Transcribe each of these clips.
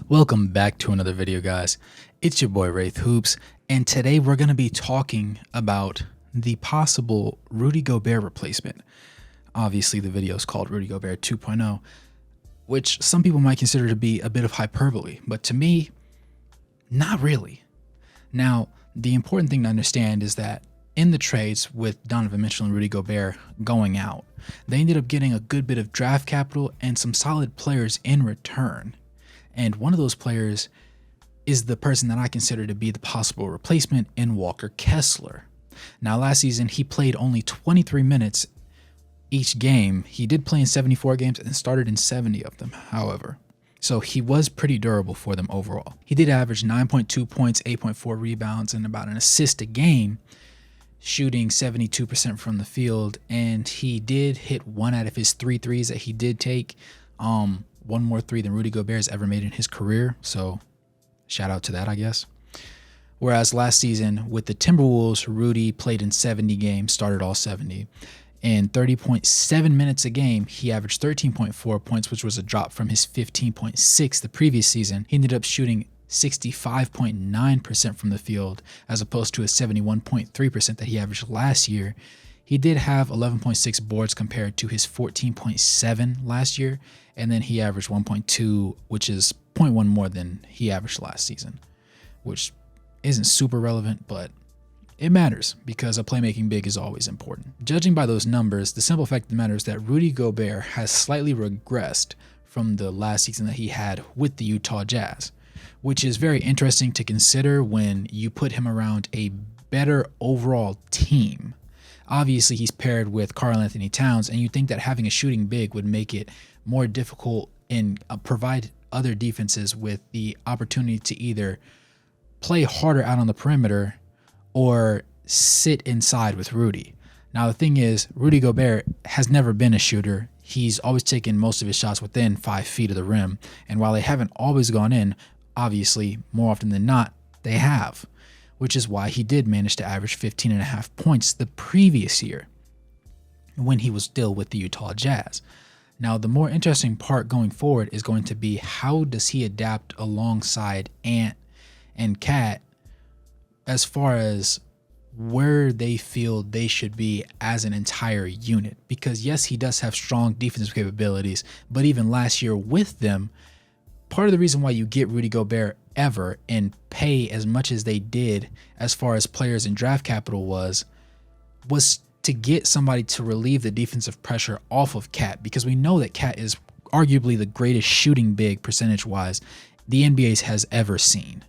Welcome back to another video, guys. It's your boy Wraith Hoops, and today we're going to be talking about the possible Rudy Gobert replacement. Obviously, the video is called Rudy Gobert 2.0, which some people might consider to be a bit of hyperbole, but to me, not really. Now, the important thing to understand is that in the trades with Donovan Mitchell and Rudy Gobert going out, they ended up getting a good bit of draft capital and some solid players in return. And one of those players is the person that I consider to be the possible replacement in Walker Kessler. Now, last season, he played only 23 minutes each game. He did play in 74 games and started in 70 of them, however. So he was pretty durable for them overall. He did average 9.2 points, 8.4 rebounds, and about an assist a game, shooting 72% from the field. And he did hit one out of his 3 threes that he did take. One more three than Rudy Gobert has ever made in his career. So shout out to that, I guess. Whereas last season with the Timberwolves, Rudy played in 70 games, started all 70. In 30.7 minutes a game, he averaged 13.4 points, which was a drop from his 15.6 the previous season. He ended up shooting 65.9% from the field as opposed to a 71.3% that he averaged last year. He did have 11.6 boards compared to his 14.7 last year, and then he averaged 1.2, which is 0.1 more than he averaged last season, which isn't super relevant, but it matters because a playmaking big is always important. Judging by those numbers, the simple fact of the matter is that Rudy Gobert has slightly regressed from the last season that he had with the Utah Jazz, which is very interesting to consider when you put him around a better overall team. Obviously, he's paired with Karl-Anthony Towns, and you think that having a shooting big would make it more difficult and provide other defenses with the opportunity to either play harder out on the perimeter or sit inside with Rudy. Now, the thing is, Rudy Gobert has never been a shooter. He's always taken most of his shots within 5 feet of the rim, and while they haven't always gone in, obviously, more often than not, they have, which is why he did manage to average 15.5 points the previous year when he was still with the Utah Jazz. Now, the more interesting part going forward is going to be how does he adapt alongside Ant and Cat as far as where they feel they should be as an entire unit. Because yes, he does have strong defensive capabilities, but even last year with them, part of the reason why you get Rudy Gobert ever and pay as much as they did as far as players and draft capital was to get somebody to relieve the defensive pressure off of Cat, because we know that Cat is arguably the greatest shooting big percentage-wise the NBA has ever seen.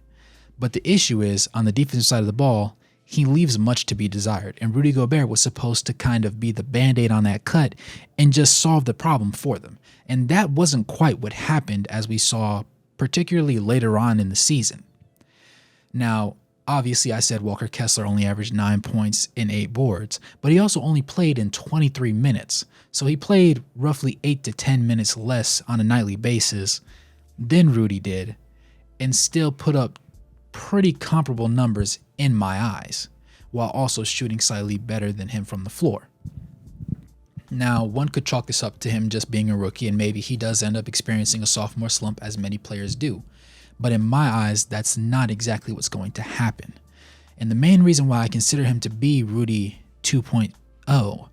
But the issue is, on the defensive side of the ball, he leaves much to be desired, and Rudy Gobert was supposed to kind of be the Band-Aid on that cut and just solve the problem for them. And that wasn't quite what happened, as we saw particularly later on in the season. Now, obviously, I said Walker Kessler only averaged 9 points and 8 boards, but he also only played in 23 minutes. So he played roughly 8 to 10 minutes less on a nightly basis than Rudy did, and still put up pretty comparable numbers in my eyes, while also shooting slightly better than him from the floor. Now, one could chalk this up to him just being a rookie, and maybe he does end up experiencing a sophomore slump, as many players do. But in my eyes, that's not exactly what's going to happen. And the main reason why I consider him to be Rudy 2.0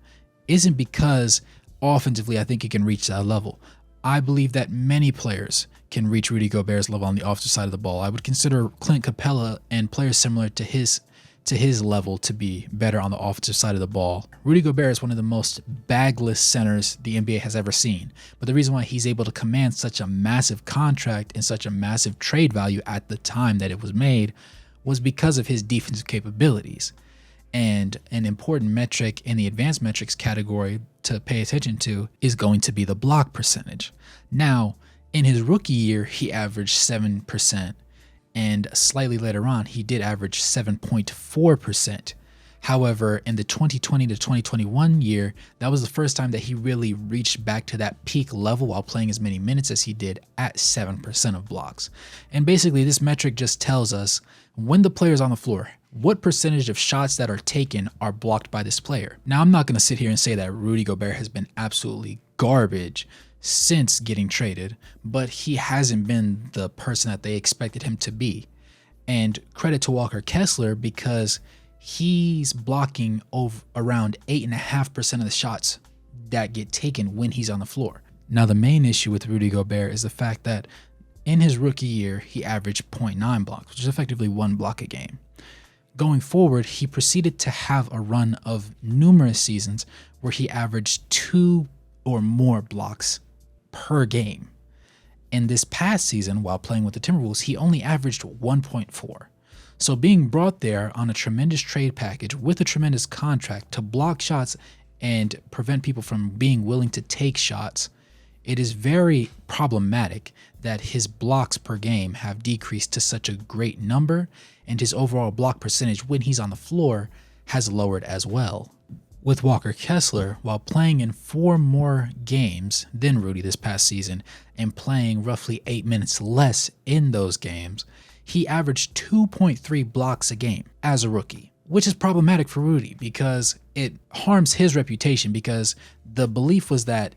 isn't because offensively I think he can reach that level. I believe that many players can reach Rudy Gobert's level on the offensive side of the ball. I would consider Clint Capella and players similar to his level to be better on the offensive side of the ball. Rudy Gobert is one of the most bagless centers the NBA has ever seen. But the reason why he's able to command such a massive contract and such a massive trade value at the time that it was made was because of his defensive capabilities. And an important metric in the advanced metrics category to pay attention to is going to be the block percentage. Now, in his rookie year, he averaged 7%. And slightly later on, he did average 7.4%. However, in the 2020 to 2021 year, that was the first time that he really reached back to that peak level while playing as many minutes as he did at 7% of blocks. And basically, this metric just tells us when the player's on the floor, what percentage of shots that are taken are blocked by this player. Now, I'm not going to sit here and say that Rudy Gobert has been absolutely garbage since getting traded, but he hasn't been the person that they expected him to be. And credit to Walker Kessler because he's blocking over around 8.5% of the shots that get taken when he's on the floor. Now, the main issue with Rudy Gobert is the fact that in his rookie year, he averaged 0.9 blocks, which is effectively 1 block a game. Going forward, he proceeded to have a run of numerous seasons where he averaged 2 or more blocks per game. In this past season, while playing with the Timberwolves, he only averaged 1.4. So being brought there on a tremendous trade package with a tremendous contract to block shots and prevent people from being willing to take shots, it is very problematic that his blocks per game have decreased to such a great number, and his overall block percentage when he's on the floor has lowered as well. With Walker Kessler, while playing in 4 more games than Rudy this past season and playing roughly 8 minutes less in those games, he averaged 2.3 blocks a game as a rookie, which is problematic for Rudy because it harms his reputation, because the belief was that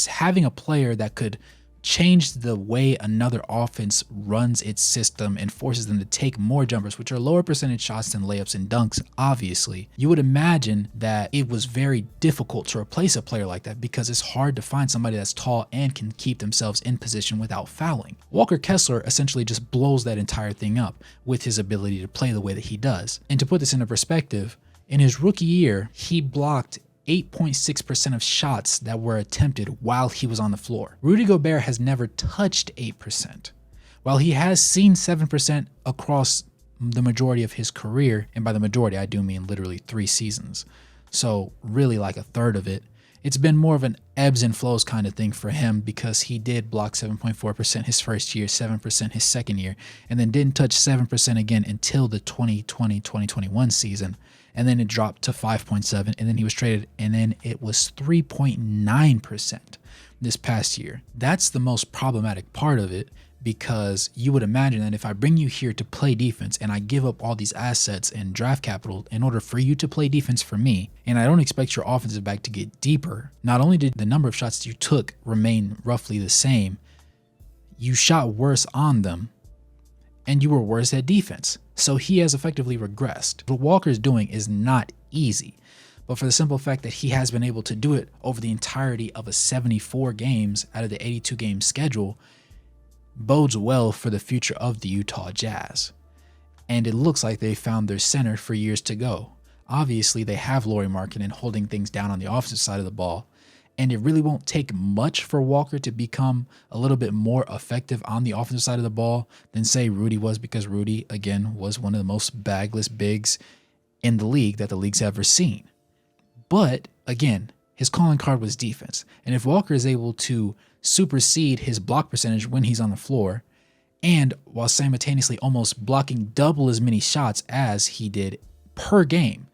having a player that could change the way another offense runs its system and forces them to take more jumpers, which are lower percentage shots than layups and dunks, obviously, you would imagine that it was very difficult to replace a player like that because it's hard to find somebody that's tall and can keep themselves in position without fouling. Walker Kessler essentially just blows that entire thing up with his ability to play the way that he does. And to put this into perspective, in his rookie year, he blocked 8.6% of shots that were attempted while he was on the floor. Rudy Gobert has never touched 8%. While he has seen 7% across the majority of his career, and by the majority I do mean literally 3 seasons, so really like a third of it, it's been more of an ebbs and flows kind of thing for him because he did block 7.4% his first year, 7% his second year, and then didn't touch 7% again until the 2020-2021 season. And then it dropped to 5.7, and then he was traded, and then it was 3.9% this past year. That's the most problematic part of it, because you would imagine that if I bring you here to play defense and I give up all these assets and draft capital in order for you to play defense for me, and I don't expect your offensive back to get deeper, not only did the number of shots you took remain roughly the same, you shot worse on them, and you were worse at defense. So he has effectively regressed. What Walker's doing is not easy, but for the simple fact that he has been able to do it over the entirety of a 74 games out of the 82 game schedule bodes well for the future of the Utah Jazz. And it looks like they found their center for years to go. Obviously, they have Lauri Markkanen holding things down on the offensive side of the ball, and it really won't take much for Walker to become a little bit more effective on the offensive side of the ball than, say, Rudy was, because Rudy, again, was one of the most bagless bigs in the league that the league's ever seen. But, again, his calling card was defense. And if Walker is able to supersede his block percentage when he's on the floor, and while simultaneously almost blocking double as many shots as he did per game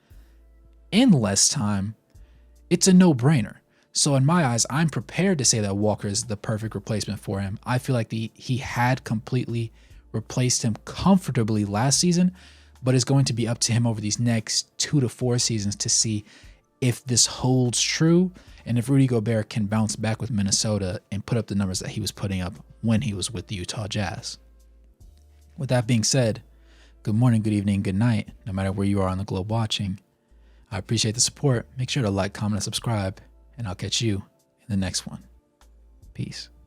in less time, it's a no-brainer. So in my eyes, I'm prepared to say that Walker is the perfect replacement for him. I feel like he had completely replaced him comfortably last season, but it's going to be up to him over these next 2 to 4 seasons to see if this holds true and if Rudy Gobert can bounce back with Minnesota and put up the numbers that he was putting up when he was with the Utah Jazz. With that being said, good morning, good evening, good night, no matter where you are on the globe watching. I appreciate the support. Make sure to like, comment, and subscribe. And I'll catch you in the next one. Peace.